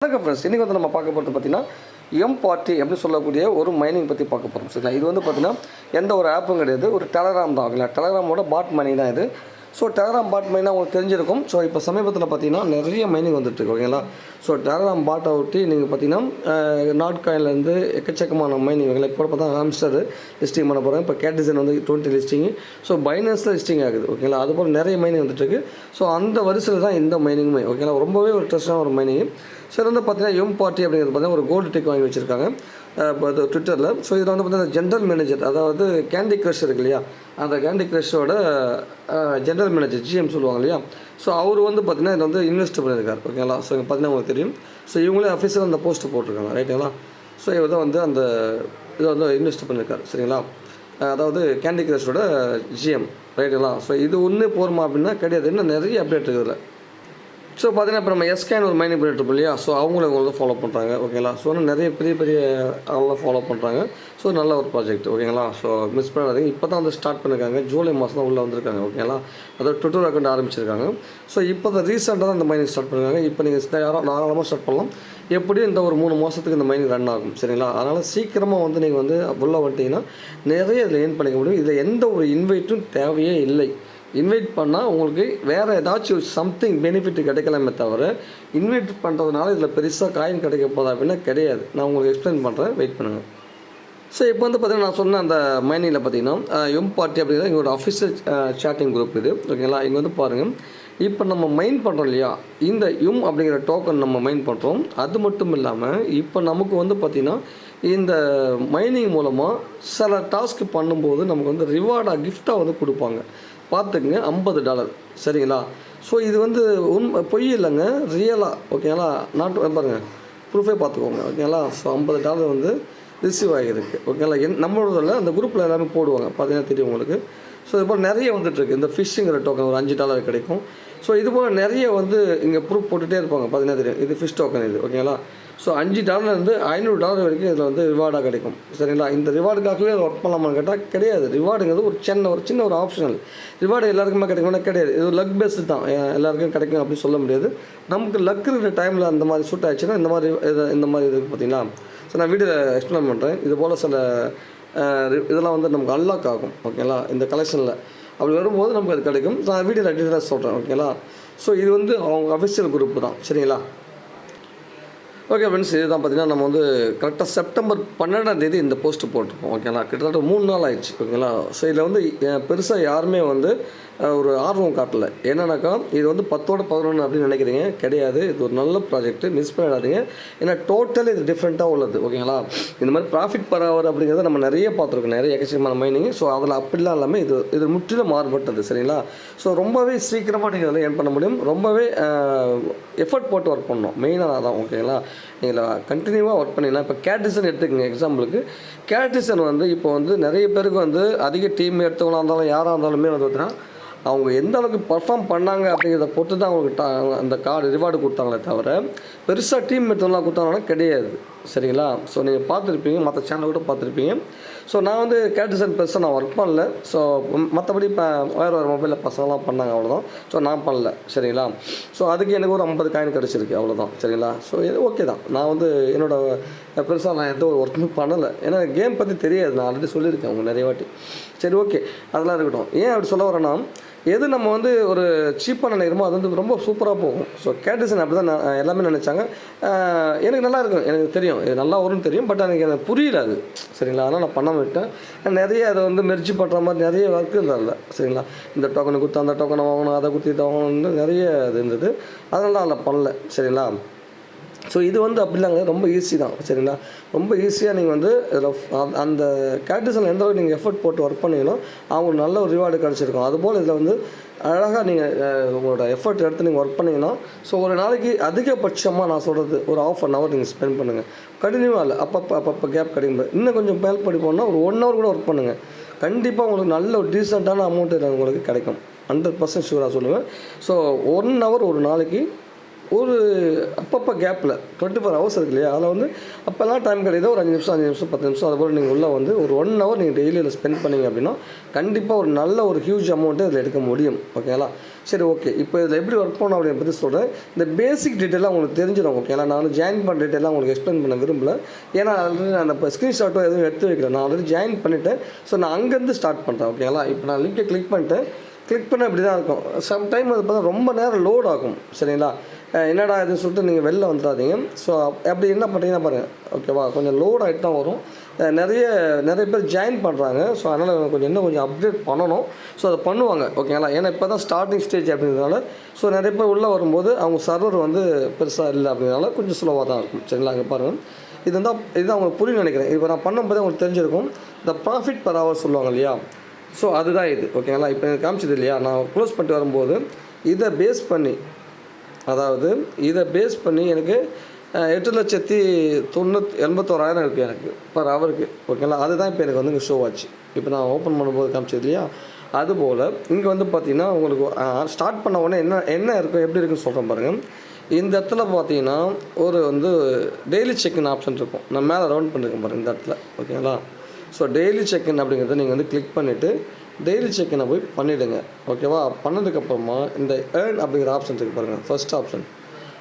வணக்கம் ஃப்ரெண்ட்ஸ், இன்றைக்கி வந்து நம்ம பார்க்க போகிறது பார்த்திங்கன்னா M40 அப்படின்னு சொல்லக்கூடிய ஒரு மைனிங் பற்றி பார்க்க போகிறோம். சரிங்களா, இது வந்து பார்த்திங்கன்னா எந்த ஒரு ஆப்பும் கிடையாது, ஒரு டெலகிராம் தான். ஓகேங்களா, டெலகிராமோட பாட் மைனிங் தான் இது. ஸோ டெலகிராம் பாட் மைனிங் உங்களுக்கு தெரிஞ்சிருக்கும். ஸோ இப்போ சமீபத்தில் பார்த்திங்கன்னா நிறைய மைனிங் வந்துட்டுருக்கு. ஓகேங்களா, ஸோ டெலகிராம் பாட்டை ஒட்டி நீங்கள் பார்த்திங்கன்னா நாட் காயின்லேருந்து எக்கச்சக்கமான மைனிங். ஓகேங்களா, இப்போ பார்த்தா ஹாம்ஸ்டர் லிஸ்டிங் பண்ண போகிறேன். இப்போ கேட்டிசன் வந்து 20 லிஸ்டிங்கு. ஸோ பைனான்ஸில் லிஸ்டிங் ஆகுது. ஓகேங்களா, அதுபோல் நிறைய மைனிங் வந்துட்டுருக்கு. ஸோ அந்த வரிசையில் தான் இந்த மைனிங்குமே. ஓகேங்களா, ரொம்பவே ஒரு ட்ரஸ்டான ஒரு மைனிங். ஸோ வந்து பார்த்திங்கன்னா M40 அப்படிங்கிறது பார்த்திங்கன்னா ஒரு கோல்டு டிக் வாங்கி வச்சுருக்காங்க ட்விட்டரில். ஸோ இதில் வந்து பார்த்திங்கன்னா ஜென்ரல் மேனேஜர், அதாவது கேண்டி க்ரஷ் இருக்கு இல்லையா, அந்த கேண்டி க்ரஷோட ஜென்ரல் மேனேஜர் GM சொல்லுவாங்க இல்லையா. ஸோ அவர் வந்து பார்த்திங்கன்னா இதில் வந்து இன்வெஸ்ட் பண்ணியிருக்காரு. ஓகேங்களா, ஸோ இங்கே பார்த்திங்கன்னா உங்களுக்கு தெரியும். ஸோ இவங்களே அஃபீஷியலாக அந்த போஸ்ட்டு போட்டிருக்காங்க. ரைட்டுங்களா, ஸோ இவர் தான் வந்து அந்த இதை வந்து இன்வெஸ்ட் பண்ணியிருக்காரு. சரிங்களா, அதாவது கேண்டி க்ரஷோட GM. ரைட்டுங்களா, ஸோ இது ஒன்று போருமா அப்படின்னா கிடையாது, இன்னும் நிறைய அப்டேட் இருக்குதுல. ஸோ பார்த்தீங்கன்னா இப்போ நம்ம எஸ்கேன் ஒரு மைனிங் பண்ணிட்டுருப்போம் இல்லையா, ஸோ அவங்களும் வந்து ஃபாலோ பண்ணுறாங்க. ஓகேங்களா, ஸோ நிறைய பெரிய பெரிய அவங்களாம் ஃபாலோ பண்ணுறாங்க. ஸோ நல்ல ஒரு ப்ராஜெக்ட். ஓகேங்களா, ஸோ மிஸ் பண்ணாதீங்க. இப்போ தான் வந்து ஸ்டார்ட் பண்ணியிருக்காங்க, ஜூலை மாதம் தான் உள்ளே வந்திருக்காங்க. ஓகேங்களா, அதாவது ட்விட்டர் அக்கௌண்ட் ஆரம்பிச்சிருக்காங்க. ஸோ இப்போ தான் ரீசெண்டாக தான் இந்த மைனிங் ஸ்டார்ட் பண்ணியிருக்காங்க. இப்போ நீங்கள் யாரும் தாராளமாக ஸ்டார்ட் பண்ணலாம். எப்படியும் இந்த ஒரு 3 மாதத்துக்கு இந்த மைனிங் ரன் ஆகும். சரிங்களா, அதனால் சீக்கிரமாக வந்து நீங்கள் வந்து உள்ளே வந்துட்டிங்கன்னா நிறைய இதில் ஏர்ன் பண்ணிக்க முடியும். இதில் எந்த ஒரு இன்வைட்டும் தேவையே இல்லை. இன்வைட் பண்ணால் உங்களுக்கு வேறு ஏதாச்சும் சம்திங் பெனிஃபிட் கிடைக்கலாமே தவிர, இன்வைட் பண்ணுறதுனால இதில் பெருசாக காயின் கிடைக்க போதா அப்படின்னா கிடையாது. நான் உங்களுக்கு எக்ஸ்பிளைன் பண்ணுறேன், வெயிட் பண்ணுங்கள். ஸோ இப்போ வந்து பார்த்திங்கன்னா நான் சொன்ன அந்த மைனிங்கில் பார்த்திங்கன்னா M40 அப்படிங்கிறது எங்களோட அஃபிஷியல் சேட்டிங் குரூப் இது. ஓகேங்களா, இங்கே வந்து பாருங்கள், இப்போ நம்ம மைன் பண்ணுறோம் இல்லையா, இந்த அப்படிங்கிற டோக்கன் நம்ம மைன் பண்ணுறோம். அது மட்டும் இல்லாமல் இப்போ நமக்கு வந்து பார்த்திங்கன்னா இந்த மைனிங் மூலமாக சில டாஸ்க் பண்ணும்போது நமக்கு வந்து ரிவார்டாக கிஃப்டாக வந்து கொடுப்பாங்க. பார்த்துக்குங்க, $50. சரிங்களா, ஸோ இது வந்து பொய் இல்லைங்க, ரியலாக. ஓகேங்களா, பாருங்கள், ப்ரூஃபே பார்த்துக்கோங்க. ஓகேங்களா, ஸோ $50 வந்து ரிசீவ் ஆகியிருக்கு. ஓகேங்களா, நம்மளோட அந்த குரூப்பில் எல்லாமே போடுவாங்க, பார்த்தீங்கன்னா தெரியும் உங்களுக்கு. ஸோ இது போல் நிறைய வந்துட்டுருக்கு. இந்த ஃபிஷ்ஷுங்கிற டோக்கன் ஒரு $5 கிடைக்கும். ஸோ இது போல் நிறைய வந்து இங்கே ப்ரூஃப் போட்டுகிட்டே இருப்பாங்க, பார்த்தீங்கன்னா தெரியும். இது ஃபிஷ் டோக்கன் இது. ஓகேங்களா, ஸோ $5 $500 வரைக்கும் இதில் வந்து ரிவார்டாக கிடைக்கும். சரிங்களா, இந்த ரிவார்டுக்காகவே அதை ஒர்க் பண்ணலாமான்னு கேட்டால் கிடையாது. ரிவார்டுங்கிறது ஒரு சின்ன ஒரு ஆப்ஷனல். ரிவார்டு எல்லாருக்குமே கிடைக்கும்னா கிடையாது. இது ஒரு லக் பேஸ்டு தான், எல்லாருக்கும் கிடைக்கும் அப்படின்னு சொல்ல முடியாது. நமக்கு லக் இருக்கிற டைமில் அந்த மாதிரி சூட் ஆகிடுச்சுன்னா இந்த மாதிரி இருக்குது பார்த்தீங்களா. ஸோ நான் வீடியோவில் எக்ஸ்பிளைன் பண்ணுறேன். இது போல் சில இதெல்லாம் வந்து நமக்கு அன்லாக் ஆகும். ஓகேங்களா, இந்த கலெக்ஷனில் அப்படி வரும்போது நமக்கு அது கிடைக்கும். நான் வீடியோவில் டீட்டெயிலாக சொல்கிறேன். ஓகேங்களா, ஸோ இது வந்து அவங்க அஃபிஷியல் குரூப் தான். சரிங்களா, ஓகே ஃப்ரெண்ட்ஸ், இதுதான் பார்த்திங்கன்னா நம்ம வந்து கரெக்டாக செப்டம்பர் 12 இந்த போஸ்ட்டு போட்டிருப்போம். ஓகேங்களா, கிட்டத்தட்ட 3 நாள் ஆயிடுச்சு. ஓகேங்களா, ஸோ இதில் வந்து பெருசாக யாருமே வந்து ஒரு ஆர்வம் காட்டலை. என்னன்னாக்கா இது வந்து 10ஓட 11 அப்படின்னு நினைக்கிறீங்க, கிடையாது. இது ஒரு நல்ல ப்ராஜெக்ட்டு, மிஸ் பண்ணிடாதீங்க. ஏன்னா டோட்டல் இது டிஃப்ரெண்ட்டாக உள்ளது. ஓகேங்களா, இந்த மாதிரி ப்ராஃபிட் பர் ஹவர் அப்படிங்கிறத நம்ம நிறைய பார்த்துருக்கோம், நிறைய எக்கச்சக்கமான மைனிங். ஸோ அதில் அப்படிலாம் இல்லாமல் இது முற்றிலும் மாறுபட்டது. சரிங்களா, ஸோ ரொம்பவே சீக்கிரமாக நீங்கள் அதில் ஏர்ன் பண்ண முடியும். ரொம்பவே எஃபர்ட் போட்டு ஒர்க் பண்ணணும், மெயினாக தான். ஓகேங்களா, நீங்கள் கண்டினியூவாக ஒர்க் பண்ணிங்கன்னா இப்போ கேட்டிசன் எடுத்துக்கங்க. எக்ஸாம்பிளுக்கு கேட்டிசன் வந்து இப்போ வந்து நிறைய பேருக்கு வந்து அதிக டீம் எடுத்தவங்களாக இருந்தாலும் யாராக இருந்தாலுமே வந்து பார்த்தீங்கன்னா அவங்க எந்த அளவுக்கு பர்ஃபார்ம் பண்ணாங்க அப்படிங்கிறத பொறுத்து தான் அவங்களுக்கு அந்த கார்டு ரிவார்டு கொடுத்தாங்களே தவிர பெருசாக டீம் எடுத்தவங்களாம் கொடுத்தாங்கன்னா கிடையாது. சரிங்களா, ஸோ நீங்கள் பார்த்துருப்பீங்க, மற்ற சேனல் கூட பார்த்துருப்பீங்க. ஸோ நான் வந்து கேட்டிசன் பெருசாக நான் ஒர்க் பண்ணல. ஸோ மற்றபடி இப்போ வேறு மொபைலில் பசங்களாம் பண்ணாங்க, அவ்வளோதான். ஸோ நான் பண்ணல. சரிங்களா, ஸோ அதுக்கு எனக்கு ஒரு 50 காயின் கிடச்சிருக்கு, அவ்வளோதான். சரிங்களா, ஸோ இது ஓகே தான். நான் வந்து என்னோடய பெருசாக நான் எந்த ஒரு ஒர்க்குமே பண்ணலை. ஏன்னா கேம் பற்றி தெரியாது, நான் ஆல்ரெடி சொல்லியிருக்கேன் அவங்க நிறைய வாட்டி. சரி, ஓகே, அதெல்லாம் இருக்கட்டும். ஏன் அப்படி சொல்ல வரேன்னா, எது நம்ம வந்து ஒரு சீப்பாக நினைக்கிறோமோ அது வந்து ரொம்ப சூப்பராக போகும். ஸோ கேட்டிசன் அப்படி தான் எல்லாமே நினச்சாங்க. எனக்கு நல்லா இருக்கும், எனக்கு தெரியும், இது நல்லா வரும்னு தெரியும். பட் எனக்கு புரியல அது. சரிங்களா, அதனால் நான் பண்ண விட்டேன். நிறைய அதை வந்து மெர்ஜி பண்ணுற மாதிரி நிறைய ஒர்க் இருந்ததில்ல. சரிங்களா, இந்த டோக்கனை கொடுத்து அந்த டோக்கனை வாங்கணும், அதை கொடுத்து இதை வாங்கணும்னு நிறைய இது இருந்தது. அதனால தான் அதில் பண்ணல. சரிங்களா, ஸோ இது வந்து அப்படிலாங்க, ரொம்ப ஈஸி தான். சரிங்களா, ரொம்ப ஈஸியாக நீங்கள் வந்து இதில் அந்த கேட்டிசனில் எந்த அளவுக்கு நீங்கள் எஃபர்ட் போட்டு ஒர்க் பண்ணீங்களோ அவங்களுக்கு நல்ல ஒரு ரிவார்டு கிடச்சிருக்கும். அதுபோல் இதில் வந்து அழகாக நீங்கள் உங்களோட எஃபர்ட் எடுத்து நீங்கள் ஒர்க் பண்ணிங்கன்னா, ஸோ ஒரு நாளைக்கு அதிகபட்சமாக நான் சொல்கிறது ஒரு ½ hour நீங்கள் ஸ்பெண்ட் பண்ணுங்கள். கண்டினியூவாக இல்லை, அப்பப்போ கேப் கிடைக்கும். இன்னும் கொஞ்சம் மேல் படி போனால் ஒரு 1 hour கூட ஒர்க் பண்ணுங்கள். கண்டிப்பாக உங்களுக்கு நல்ல ஒரு டீசெண்டான அமௌண்ட்டு உங்களுக்கு கிடைக்கும். 100% ஷூராக சொல்லுவேன். ஸோ 1 hour ஒரு நாளைக்கு ஒரு அப்பப்போ கேப்பில் 24 hours இருக்கு இல்லையா, அதில் வந்து அப்போல்லாம் டைம் கிடையாது. ஒரு 5 நிமிஷம் 10 நிமிஷம் அதுபோல் நீங்கள் உள்ளே வந்து ஒரு 1 hour நீங்கள் டெய்லியில் ஸ்பெண்ட் பண்ணிங்க அப்படின்னா கண்டிப்பாக ஒரு நல்ல ஒரு ஹியூஜ் அமௌண்ட்டு அதில் எடுக்க முடியும். ஓகேங்களா, சரி ஓகே, இப்போ இதில் எப்படி ஒர்க் பண்ணணும் அப்படின்னு பற்றி சொல்கிறேன். இந்த பேசிக் டீட்டெயிலாக உங்களுக்கு தெரிஞ்சிடும். ஓகே, நான் வந்து ஜாயின் பண்ண டீட்டெயிலாக உங்களுக்கு எக்ஸ்பிளைன் பண்ண விரும்பல. ஏன்னா ஆல்ரெடி நான் இப்போ ஸ்க்ரீன்ஷாட்டோ எதுவும் எடுத்து வைக்கிறேன். நான் ஆல்ரெடி ஜாயின் பண்ணிவிட்டேன். ஸோ நான் அங்கேருந்து ஸ்டார்ட் பண்ணுறேன். ஓகேங்களா, இப்போ நான் லிங்கை கிளிக் பண்ணிட்டேன். கிளிக் பண்ண இப்படி தான் இருக்கும். சம்டைம் அது பார்த்தா ரொம்ப நேரம் லோட் ஆகும். சரிங்களா, என்னடா இதுன்னு சொல்லிட்டு நீங்கள் வெளில வந்துடாதீங்க. ஸோ அப்படி என்ன பண்ணுறீங்கன்னா பாருங்கள். ஓகேவா, கொஞ்சம் லோட் ஆகிட்டு தான் வரும். நிறைய பேர் ஜாயின் பண்ணுறாங்க. ஸோ அதனால் கொஞ்சம் அப்டேட் பண்ணணும். ஸோ அதை பண்ணுவாங்க. ஓகேங்களா, ஏன்னா இப்போ தான் ஸ்டார்டிங் ஸ்டேஜ் அப்படின்றதுனால ஸோ நிறைய பேர் உள்ளே வரும்போது அவங்க சர்வர் வந்து பெருசாக இல்லை அப்படின்றனால கொஞ்சம் ஸ்லோவாக தான் இருக்கும். சரிங்களா, அங்கே பாருங்கள். இதுதான் அவங்களுக்கு புரியும் நினைக்கிறேன். இப்போ நான் பண்ணும்போதே உங்களுக்கு தெரிஞ்சிருக்கும். இந்த ப்ராஃபிட் பர் ஹவர் சொல்லுவாங்க இல்லையா, ஸோ அதுதான் இது. ஓகேங்களா, இப்போ எனக்கு காமிச்சது இல்லையா, நான் க்ளோஸ் பண்ணிட்டு வரும்போது இதை பேஸ் பண்ணி எனக்கு 8,81,000 இருக்குது எனக்கு பர் ஹவருக்கு. ஓகேங்களா, அதுதான் இப்போ எனக்கு வந்து இங்கே ஷோ ஆச்சு. இப்போ நான் ஓப்பன் பண்ணும்போது காமிச்சது இல்லையா, அதுபோல் இங்கே வந்து பார்த்திங்கன்னா உங்களுக்கு ஸ்டார்ட் பண்ண உடனே என்ன இருக்கும் எப்படி இருக்குன்னு சொல்கிறேன் பாருங்கள். இந்த இடத்துல பார்த்தீங்கன்னா ஒரு வந்து டெய்லி செக்இன் ஆப்ஷன் இருக்கும். நான் மேலே ரவுண்ட் பண்ணியிருக்கேன் பாருங்கள் இந்த இடத்துல. ஓகேங்களா, ஸோ டெய்லி செக்இன் அப்படிங்கிறத நீங்கள் வந்து கிளிக் பண்ணிவிட்டு டெய்லி செக்இனை போய் பண்ணிவிடுங்க. ஓகேவா, பண்ணதுக்கப்புறமா இந்த ஏர்ன் அப்படிங்கிற ஆப்ஷன் இருக்குது பாருங்கள், ஃபர்ஸ்ட் ஆப்ஷன்.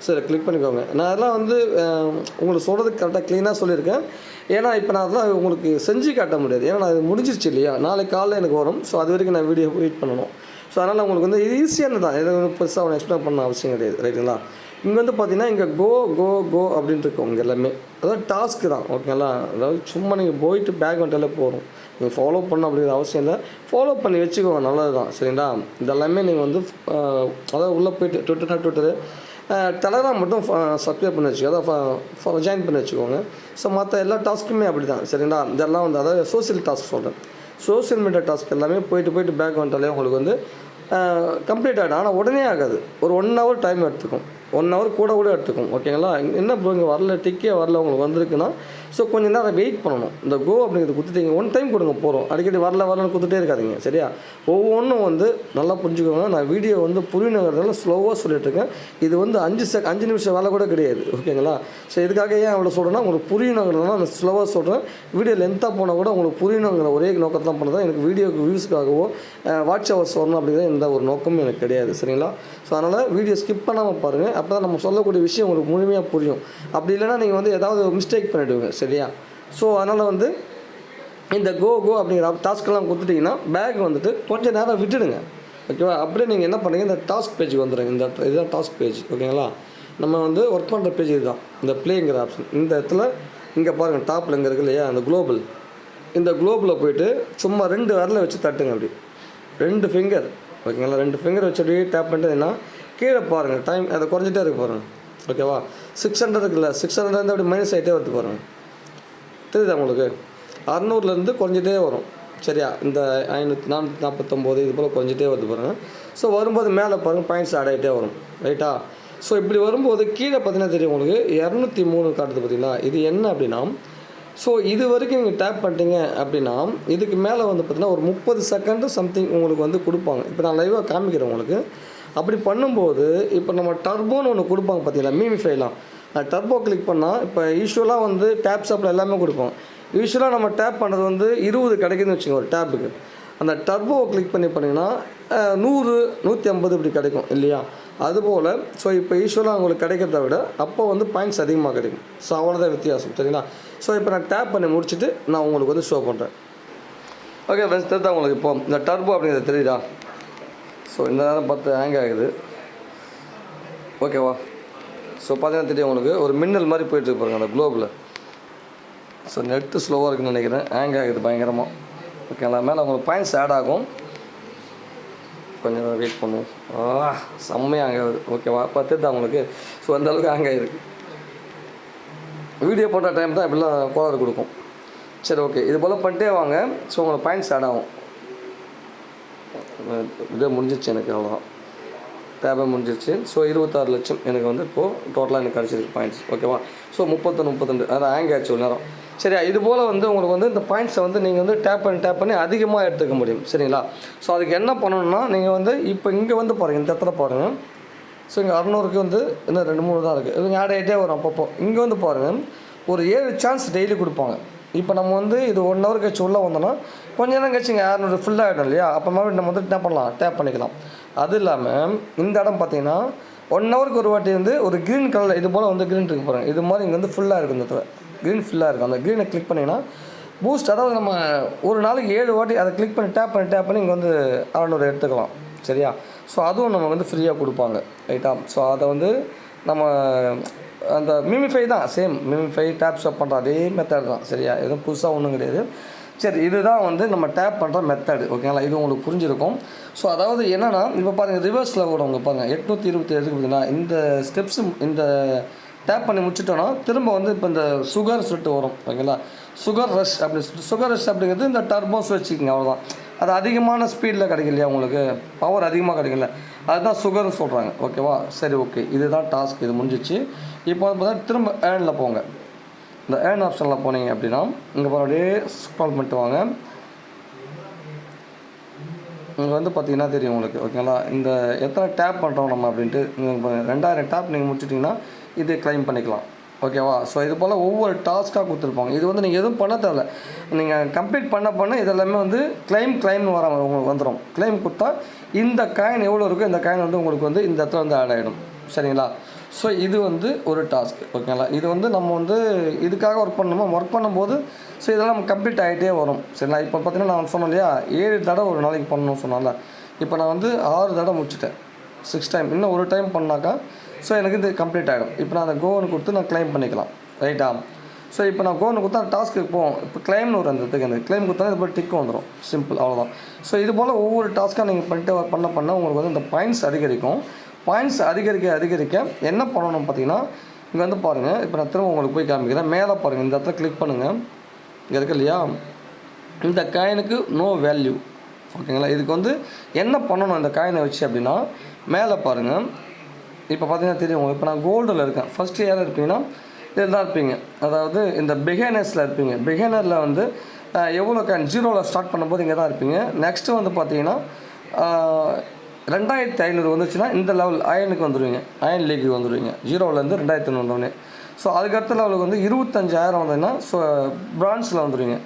சரி, கிளிக் பண்ணிக்கோங்க. நான் அதெல்லாம் வந்து உங்களுக்கு சொல்கிறதுக்கு கரெக்டாக க்ளீனாக சொல்லியிருக்கேன். ஏன்னா இப்போ நான் அதெல்லாம் உங்களுக்கு செஞ்சு காட்ட முடியாது. ஏன்னா நான் இது முடிஞ்சிருச்சு இல்லையா, நாளைக்கு காலையில் எனக்கு வரும். ஸோ அது வரைக்கும் நான் வீடியோ வெயிட் பண்ணணும். ஸோ அதனால் உங்களுக்கு வந்து இது ஈஸியானது தான். எது பெருசாக அவனை எக்ஸ்பிளைன் பண்ண அவசியம் கிடையாது. ரைட்டுங்களா, இங்கே வந்து பார்த்தீங்கன்னா இங்கே கோ அப்படின்ட்டு இருக்கும். இங்கே எல்லாமே அதாவது டாஸ்க்கு தான். ஓகேங்களா, அதாவது சும்மா நீங்கள் போயிட்டு பேக் வந்துட்டாலே போகிறோம். நீங்கள் ஃபாலோ பண்ணணும் அப்படிங்கிற அவசியம் இல்லை. ஃபாலோ பண்ணி வச்சுக்கோங்க, நல்லது தான். சரிங்களா, இதெல்லாமே நீங்கள் வந்து அதாவது உள்ளே போய்ட்டு ட்விட்டரு டெலகிராம் மட்டும் சப்ஸ்கிரைப் பண்ணி வச்சுக்கோ, அதாவது ஜாயின் பண்ணி வச்சுக்கோங்க. ஸோ மற்ற எல்லா டாஸ்க்குமே அப்படி தான். சரிங்களா, இதெல்லாம் வந்து அதாவது சோசியல் டாஸ்க் சொல்கிறேன். சோசியல் மீடியா டாஸ்க் எல்லாமே போயிட்டு பேக் வந்துட்டாலே உங்களுக்கு வந்து கம்ப்ளீட் ஆகிடும். ஆனால் உடனே ஆகாது. ஒரு 1 ஹவர் டைம் எடுத்துக்கும். 1 ஹவர் கூட எடுத்துக்கும். ஓகேங்களா, என்ன ப்ரோ இங்கே வரல, டிக்கே வரல உங்களுக்கு வந்திருக்குன்னா ஸோ கொஞ்சம் நேரம் வெயிட் பண்ணணும். இந்த கோ அப்படிங்கிறது கொடுத்துட்டீங்க, 1 டைம் கொடுங்க போகிறோம். அடிக்கடி வரலன்னு கொடுத்துட்டே இருக்காதிங்க. சரியா, ஒவ்வொன்றும் வந்து நல்லா புரிஞ்சுக்கோங்க. நான் வீடியோ வந்து புரியணுங்கிறதுனால ஸ்லோவாக சொல்லிட்டுருக்கேன். இது வந்து 5 நிமிஷம் வேலை கூட கிடையாது. ஓகேங்களா, ஸோ இதுக்காக ஏன் அவ்வளோ சொல்கிறேன்னா உங்களுக்கு புரியணுங்கிறதுனால நான் ஸ்லோவாக சொல்கிறேன். வீடியோ லென்த்தாக போனால் கூட உங்களுக்கு புரியணுங்கிற ஒரே நோக்கத்தான் பண்ணதான். எனக்கு வீடியோக்கு வியூஸ்க்காகவோ வாட்ச் ஹவர்ஸ் வரணும் அப்படிங்கிற எந்த ஒரு நோக்கமும் எனக்கு கிடையாது. சரிங்களா, ஸோ அதனால் வீடியோ ஸ்கிப் பண்ணாமல் பாருங்கள். அப்போ தான் நம்ம சொல்லக்கூடிய விஷயம் உங்களுக்கு முழுமையாக புரியும். அப்படி இல்லைனா நீங்கள் வந்து ஏதாவது மிஸ்டேக் பண்ணிவிடுவீங்க. சரியா, ஸோ அதனால் வந்து இந்த கோ அப்படிங்கிற டாஸ்க்கெல்லாம் கொடுத்துட்டிங்கன்னா பேக் வந்துட்டு கொஞ்சம் நேரம் விட்டுடுங்க. ஓகேவா, அப்படியே நீங்கள் என்ன பண்ணுறீங்க, இந்த டாஸ்க் பேஜுக்கு வந்துடுங்க. இதுதான் டாஸ்க் பேஜ். ஓகேங்களா, நம்ம வந்து ஒர்க் பண்ணுற பேஜ் இதுதான். இந்த ப்ளேங்கிற ஆப்ஷன் இந்த இடத்துல இங்கே பாருங்கள், டாப்பில் இங்கே இருக்கு இல்லையா அந்த குளோபல். இந்த குளோபில் போய்ட்டு சும்மா 2 விரலை வச்சு தட்டுங்க. அப்படி 2 ஃபிங்கர். ஓகேங்களா, 2 ஃபிங்கர் வச்சு அப்படியே டேப் பண்ணிட்டீங்கன்னா கீழே பாருங்கள் டைம் அதை குறைஞ்சிட்டே இருக்கு பாருங்கள். ஓகேவா, 600 இருக்குல்ல, 600 அப்படி மைனஸ் ஆகிட்டே வருது பாருங்கள். தெரியுதா உங்களுக்கு, 600 குறைஞ்சிட்டே வரும். சரியா, இந்த 449 இது போல் குறைஞ்சிட்டே வருது பாருங்கள். ஸோ வரும்போது மேலே பாருங்கள் பாயிண்ட்ஸ் ஆட் ஆகிட்டே வரும். ரைட்டா, ஸோ இப்படி வரும்போது கீழே பார்த்தீங்கன்னா தெரியும் உங்களுக்கு 203 காட்டுது. பார்த்தீங்களா, இது என்ன அப்படின்னா ஸோ இது வரைக்கும் நீங்கள் டேப் பண்ணிட்டீங்க அப்படின்னா இதுக்கு மேலே வந்து பார்த்திங்கன்னா ஒரு 30 செகண்டு சம்திங் உங்களுக்கு வந்து கொடுப்பாங்க. இப்போ நான் லைவாக காமிக்கிறேன் உங்களுக்கு. அப்படி பண்ணும்போது இப்போ நம்ம டர்போன்னு ஒன்று கொடுப்பாங்க பார்த்தீங்களா, மீமிஃபைலாம். டர்போ கிளிக் பண்ணால் இப்போ யூஸ்வலாக வந்து டேப் ஷாப்பில் எல்லாமே கொடுப்போம். யூஸ்வலாக நம்ம டேப் பண்ணுறது வந்து 20 கிடைக்குதுன்னு வச்சுக்கோங்க ஒரு டேப்புக்கு. அந்த டர்போவை கிளிக் பண்ணிங்கன்னா 100 150 இப்படி கிடைக்கும் இல்லையா. அதுபோல் ஸோ இப்போ யூஸ்வலாக உங்களுக்கு கிடைக்கிறத விட அப்போ வந்து பாயிண்ட்ஸ் அதிகமாக கிடைக்கும். ஸோ அவ்வளோதான் வித்தியாசம். சரிங்களா, ஸோ இப்போ நான் டேப் பண்ணி முடிச்சுட்டு நான் உங்களுக்கு வந்து ஷோ பண்ணுறேன். ஓகே ஃப்ரெண்ட்ஸ், தெரியுதா உங்களுக்கு இப்போ இந்த டர்போ அப்படிங்கிறது தெரியுதா. ஸோ இந்த நேரம் பார்த்து ஹேங் ஆகுது. ஓகேவா, ஸோ பார்த்தீங்கன்னா தெரியும் உங்களுக்கு ஒரு மின்னல் மாதிரி போயிட்டு பாருங்க அந்த குளோபில். ஸோ நெட்டு ஸ்லோவாக இருக்குன்னு நினைக்கிறேன், ஹேங் ஆகுது பயங்கரமாக. ஓகேங்களா, மேலே உங்களுக்கு பாயிண்ட்ஸ் ஆட் ஆகும். கொஞ்சம் வெயிட் பண்ணுவோம். செம்மையாக ஹேங் ஆகுது. ஓகேவா, பார்த்துட்டு உங்களுக்கு ஸோ அந்தளவுக்கு ஹேங் ஆகிருக்கு. வீடியோ போட்ட டைம் தான் இப்படிலாம் கோளாறு கொடுக்கும். சரி ஓகே, இது போல் பண்ணிட்டே வாங்க. ஸோ உங்களுக்கு பாயிண்ட்ஸ் ஆட் ஆகும். இதே முடிஞ்சிச்சு எனக்கு, அவ்வளோதான் டேபே முடிஞ்சிருச்சு. ஸோ 26 லட்சம் எனக்கு வந்து இப்போது டோட்டலாக எனக்கு கிடச்சிருக்கு பாயிண்ட்ஸ். ஓகேவா, ஸோ 32 அதான் ஹேங் ஆகிடுச்சு ஒரு நேரம். சரியா, இது போல் வந்து உங்களுக்கு வந்து இந்த பாயிண்ட்ஸை வந்து நீங்கள் வந்து டேப் பண்ணி அதிகமாக எடுத்துக்க முடியும். சரிங்களா, ஸோ அதுக்கு என்ன பண்ணணும்னா நீங்கள் வந்து இப்போ இங்கே வந்து பாருங்கள், இந்த இடத்துல பாருங்கள். ஸோ இங்கே 600க்கு வந்து இன்னும் 2-3 தான் இருக்குது. இது ஆட் ஆகிட்டே வரும் அப்பப்போ. இங்கே வந்து பாருங்கள் ஒரு 7 சான்ஸ் டெய்லி கொடுப்பாங்க. இப்போ நம்ம வந்து இது 1 ஹவர் கழிச்சு உள்ளே வந்தோன்னா கொஞ்சம் நேரம் கழிச்சு இங்கே 600 ஃபுல்லாக ஆகிடும் இல்லையா. அப்போ மாதிரி நம்ம வந்து என்ன பண்ணலாம், டேப் பண்ணிக்கலாம். அது இல்லாமல் இந்த இடம் பார்த்தீங்கன்னா 1 ஹவருக்கு ஒரு வாட்டி வந்து ஒரு க்ரீன் கலர் இது போல் வந்து க்ரீன் இருக்கு பாருங்கள், இது மாதிரி இங்கே வந்து ஃபுல்லாக இருக்குது. இந்த இடத்துல க்ரீன் ஃபுல்லாக இருக்குது. அந்த க்ரீனை கிளிக் பண்ணிங்கன்னா பூஸ்ட், அதாவது நம்ம ஒரு நாளைக்கு 7 வாட்டி அதை கிளிக் பண்ணி டேப் பண்ணி இங்கே வந்து 600 எடுத்துக்கலாம். சரியா? ஸோ அதுவும் நம்ம வந்து ஃப்ரீயாக கொடுப்பாங்க. ரைட்டா? ஸோ அதை வந்து நம்ம அந்த மிமிஃபை தான், சேம் மிமிஃபை டேப் ஸ்வாப் பண்ணுற அதே மெத்தட் தான். சரியா? எதுவும் புதுசாக ஒன்றும் கிடையாது. சரி, இதுதான் வந்து நம்ம டேப் பண்ணுற மெத்தடு. ஓகேங்களா? இது உங்களுக்கு புரிஞ்சிருக்கும். ஸோ அதாவது என்னென்னா, இப்போ பாருங்கள் ரிவர்ஸில் கூட உங்கள் பாருங்கள் 827 பார்த்தீங்கன்னா இந்த ஸ்டெப்ஸு இந்த டேப் பண்ணி முடிச்சிட்டோன்னா திரும்ப வந்து இப்போ இந்த சுகர் சொல்லிட்டு வரும். ஓகேங்களா? சுகர் ரஷ் அப்படி சொல்லிட்டு, சுகர் ரஷ் அப்படிங்கிறது இந்த டர்போஸ் வச்சுக்கிங்க, அவ்வளோதான். அது அதிகமான ஸ்பீடில் கிடைக்கலையா உங்களுக்கு, பவர் அதிகமாக கிடைக்கல, அதுதான் சுகர்னு சொல்கிறாங்க. ஓகேவா? சரி, ஓகே, இதுதான் டாஸ்க். இது முடிஞ்சிச்சு. இப்போ வந்து பார்த்தா திரும்ப ஏர்னில் போங்க. இந்த ஏர்ன் ஆப்ஷனில் போனீங்க அப்படின்னா இங்கே அப்படியே ஸ்க்ரால் பண்ணிட்டு வாங்க. இங்கே வந்து பார்த்தீங்கன்னா தெரியும் உங்களுக்கு. ஓகேங்களா? இந்த எத்தனை டேப் பண்ணுறோம் நம்ம அப்படின்ட்டு நீங்கள் 2000 டேப் நீங்கள் முடிச்சிட்டிங்கன்னா இது கிளைம் பண்ணிக்கலாம். ஓகேவா? ஸோ இது போல் ஒவ்வொரு டாஸ்க்காக கொடுத்துருப்பாங்க. இது வந்து நீங்கள் எதுவும் பண்ண தேவையில்ல, நீங்கள் கம்ப்ளீட் பண்ண இதெல்லாமே வந்து கிளைம்னு வர உங்களுக்கு வந்துடும். கிளைம் கொடுத்தா இந்த காயின் எவ்வளோ இருக்கோ இந்த காயின் வந்து உங்களுக்கு வந்து இந்த இடத்துல வந்து ஆட் ஆகிடும். சரிங்களா? ஸோ இது வந்து ஒரு டாஸ்க். ஓகேங்களா? இது வந்து நம்ம வந்து இதுக்காக ஒர்க் பண்ணும்போது ஸோ இதெல்லாம் நம்ம கம்ப்ளீட் ஆகிட்டே வரும். சரிங்களா? இப்போ பார்த்தீங்கன்னா நான் சொன்னேன் இல்லையா, 7 தடவை ஒரு நாளைக்கு பண்ணணும்னு சொன்னால, இப்போ நான் வந்து 6 தடவை முடிச்சிட்டேன். 6 டைம், இன்னும் ஒரு டைம் பண்ணாக்கா ஸோ எனக்கு இது கம்ப்ளீட் ஆகிடும். இப்போ நான் அந்த கோன்னு கொடுத்து நான் கிளைம் பண்ணிக்கலாம். ரைட்டா? ஸோ இப்போ நான் கோன்னு கொடுத்தா டாஸ்க்கு போவோம். இப்போ கிளைம்னு ஒரு அந்த கிளைம் கொடுத்தா இது போல் டிக் வந்துடும். சிம்பிள், அவ்வளோதான். ஸோ இது போல் ஒவ்வொரு டாஸ்க்காக நீங்கள் பண்ணிட்டு பண்ண உங்களுக்கு வந்து இந்த பாயிண்ட்ஸ் அதிகரிக்கும். பாயிண்ட்ஸ் அதிகரிக்க என்ன பண்ணணும் பார்த்தீங்கன்னா, இங்கே வந்து பாருங்கள். இப்போ நான் திரும்ப உங்களுக்கு போய் காமிக்கிறேன். மேலே பாருங்கள், இந்த இடத்துல கிளிக் பண்ணுங்கள். இங்கே இருக்கு இல்லையா, இந்த காயினுக்கு நோ வேல்யூ. ஓகேங்களா? இதுக்கு வந்து என்ன பண்ணணும் இந்த காயினை வச்சு அப்படின்னா, மேலே பாருங்கள். இப்போ பார்த்தீங்கன்னா தெரியும் உங்களுக்கு. இப்போ நான் கோல்டில் இருக்கேன். ஃபஸ்ட்டு யாரும் இருப்பீங்கன்னா இதில் தான் இருப்பீங்க, அதாவது இந்த பிகினர்ஸில் இருப்பீங்க. பிகினரில் வந்து எவ்வளோ காயின் 0ல் ஸ்டார்ட் பண்ணும்போது இங்கே தான் இருப்பீங்க. நெக்ஸ்ட்டு வந்து பார்த்தீங்கன்னா 2500 வந்துச்சுன்னா இந்த லெவல் அயனுக்கு வந்துடுவீங்க, அயன் லீக்கு வந்துடுவீங்க. 0லேருந்து 2500 வந்தோடனே. ஸோ அதுக்கடுத்த லெவலுக்கு வந்து 25000 வந்ததுன்னா ஸோ பிரான்ஸில் வந்துடுவீங்க.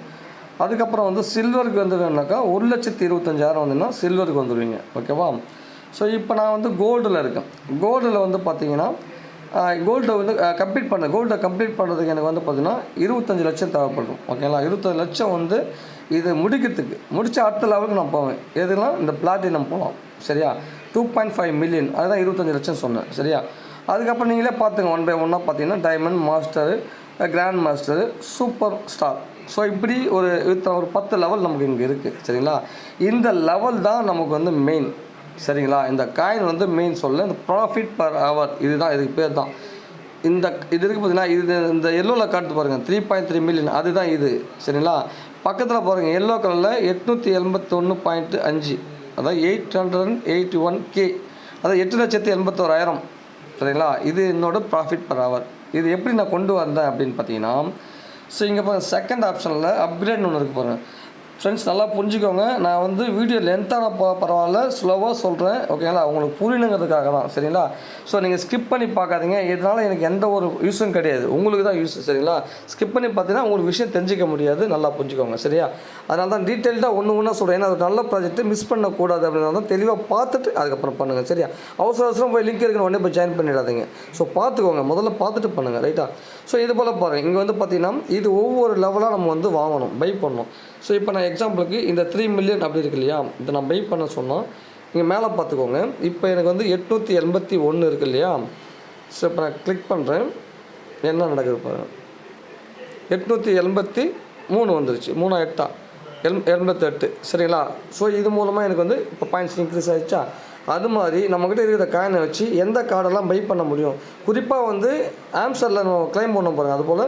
அதுக்கப்புறம் வந்து சில்வருக்கு வந்துடுனாக்கா 1,25,000 வந்துன்னா சில்வருக்கு வந்துடுவீங்க. ஓகேவா? ஸோ இப்போ நான் வந்து கோல்டில் இருக்கேன். கோல்டில் வந்து பார்த்தீங்கன்னா கோல்டை வந்து கோல்டை கம்ப்ளீட் பண்ணுறதுக்கு எனக்கு வந்து பார்த்திங்கன்னா 25 லட்சம் தேவைப்படும். ஓகேங்களா? 25 லட்சம் வந்து இது முடித்த அடுத்த லெவலுக்கு நான் போவேன். எதுலாம் இந்த பிளாட்டினம் போகலாம். சரியா? 2.5 மில்லியன், அதுதான் 25 லட்சம் சொன்னேன். சரியா? அதுக்கப்புறம் நீங்களே பார்த்துங்க, 1 by 1 பார்த்தீங்கன்னா diamond master, grand master, super star. So இப்படி ஒரு 10 லெவல் நமக்கு இங்கே இருக்குது. சரிங்களா? இந்த லெவல் தான் நமக்கு வந்து மெயின். சரிங்களா? இந்த காயின் வந்து மெயின் சொல்ல, இந்த ப்ராஃபிட் பர் ஹவர் இதுதான், இதுக்கு பேர் தான். இது இருக்குது பார்த்தீங்கன்னா, இது இந்த எல்லோவில் காட்டு பாருங்கள் 3.3 மில்லியன், அதுதான் இது. சரிங்களா? பக்கத்தில் பாருங்கள் எல்லோ கலரில் 881.5, அதாவது 881K, அதாவது 8,81,000. சரிங்களா? இது என்னோட ப்ராஃபிட் பர் ஹவர். இது எப்படி நான் கொண்டு வந்தேன் அப்படின்னு பார்த்தீங்கன்னா, ஸோ இங்கே பாருங்கள் செகண்ட் ஆப்ஷனில் அப்கிரேட்னு ஒன்று இருக்குது பாருங்கள். ஃப்ரெண்ட்ஸ் நல்லா புரிஞ்சுக்கோங்க. நான் வந்து வீடியோ லென்த்தான பரவாயில்ல, ஸ்லோவாக சொல்கிறேன். ஓகேங்களா? உங்களுக்கு புரியணுங்கிறதுக்காக தான். சரிங்களா? ஸோ நீங்கள் ஸ்கிப் பண்ணி பார்க்காதீங்க. இதனால் எனக்கு எந்த ஒரு யூஸும் கிடையாது, உங்களுக்கு தான் யூஸ். சரிங்களா? ஸ்கிப் பண்ணி பார்த்தீங்கன்னா உங்களுக்கு விஷயம் தெரிஞ்சிக்க முடியாது. நல்லா புரிஞ்சுக்கோங்க. சரியா? அதனால தான் டீட்டெயில்டாக ஒன்று சொல்கிறேன். ஏன்னா அது நல்ல ப்ராஜெக்ட்டு, மிஸ் பண்ணக்கூடாது அப்படின்னா தான் தெளிவாக பார்த்துட்டு அதுக்கப்புறம் பண்ணுங்கள். சரியா? அவசரம் போய் லிங்க் இருக்கிற உடனே போய் ஜாயின் பண்ணிடாதீங்க. ஸோ பார்த்துக்கோங்க, முதல்ல பார்த்துட்டு பண்ணுங்கள். ரைட்டா? ஸோ இது போல் பாருங்கள். இங்கே வந்து பார்த்தீங்கன்னா இது ஒவ்வொரு லெவலாக நம்ம வந்து வாங்கணும், பை பண்ணணும். ஸோ இப்போ நான் எக்ஸாம்பிளுக்கு இந்த 3 மில்லியன் அப்படி இருக்கு இல்லையா, இதை நான் பை பண்ண சொன்னால் இங்கே மேலே பார்த்துக்கோங்க. இப்போ எனக்கு வந்து 881 இருக்குது இல்லையா. ஸோ இப்போ நான் கிளிக் பண்ணுறேன், என்ன நடக்குது பாருங்கள். 883 வந்துருச்சு. 3 8 சரிங்களா? ஸோ இது மூலமாக எனக்கு வந்து இப்போ பாயிண்ட்ஸ் இன்க்ரீஸ் ஆகிடுச்சா. அது மாதிரி நம்மக்கிட்ட இருக்கிற காயினை வச்சு எந்த கார்டெல்லாம் பை பண்ண முடியும். குறிப்பாக வந்து ஆம்ஸ்டரில் நம்ம கிளைம் பண்ண போகிறோம். அதுபோல்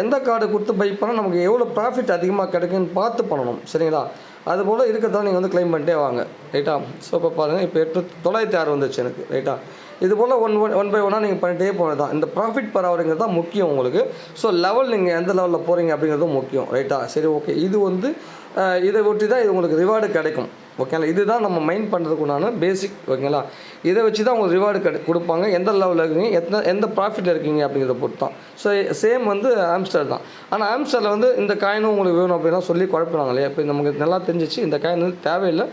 எந்த கார்டு கொடுத்து பை பண்ணால் நமக்கு எவ்வளோ ப்ராஃபிட் அதிகமாக கிடைக்குன்னு பார்த்து பண்ணணும். சரிங்களா? அதுபோல் இருக்கிறதால நீங்கள் வந்து கிளைம் பண்ணிட்டே வாங்க. ரைட்டா? ஸோ இப்போ பாருங்கள், இப்போ 906 வந்துச்சு எனக்கு. ரைட்டா? இது போல் ஒன் பை ஒன்னாக நீங்கள் பண்ணிகிட்டே போனது தான். இந்த ப்ராஃபிட் பர் ஹவருங்கிறது தான் முக்கியம் உங்களுக்கு. ஸோ லெவல் நீங்கள் எந்த லெவலில் போகிறீங்க அப்படிங்கிறதும் முக்கியம். ரைட்டா? சரி, ஓகே. இது வந்து இதை ஒட்டி தான் இது உங்களுக்கு ரிவார்டு கிடைக்கும். ஓகேங்களா? இதுதான் நம்ம மைண்ட் பண்ணுறதுக்குண்டான பேசிக். ஓகேங்களா? இதை வச்சு தான் உங்களுக்கு ரிவார்டு கொடுப்பாங்க. எந்த லெவலில் இருக்கீங்க, எந்த ப்ராஃபிட்டில் இருக்கீங்க அப்படிங்கிறத பொறுத்து தான். ஸோ சேம் வந்து ஆம்ஸ்டர் தான். ஆனால் ஆம்ஸ்டரில் வந்து இந்த காயினும் உங்களுக்கு வேணும் அப்படின்னா சொல்லி குழப்பினாங்க இல்லையா. இப்போ நமக்கு நல்லா தெரிஞ்சிச்சு இந்த காயின் வந்து தேவையில்லை.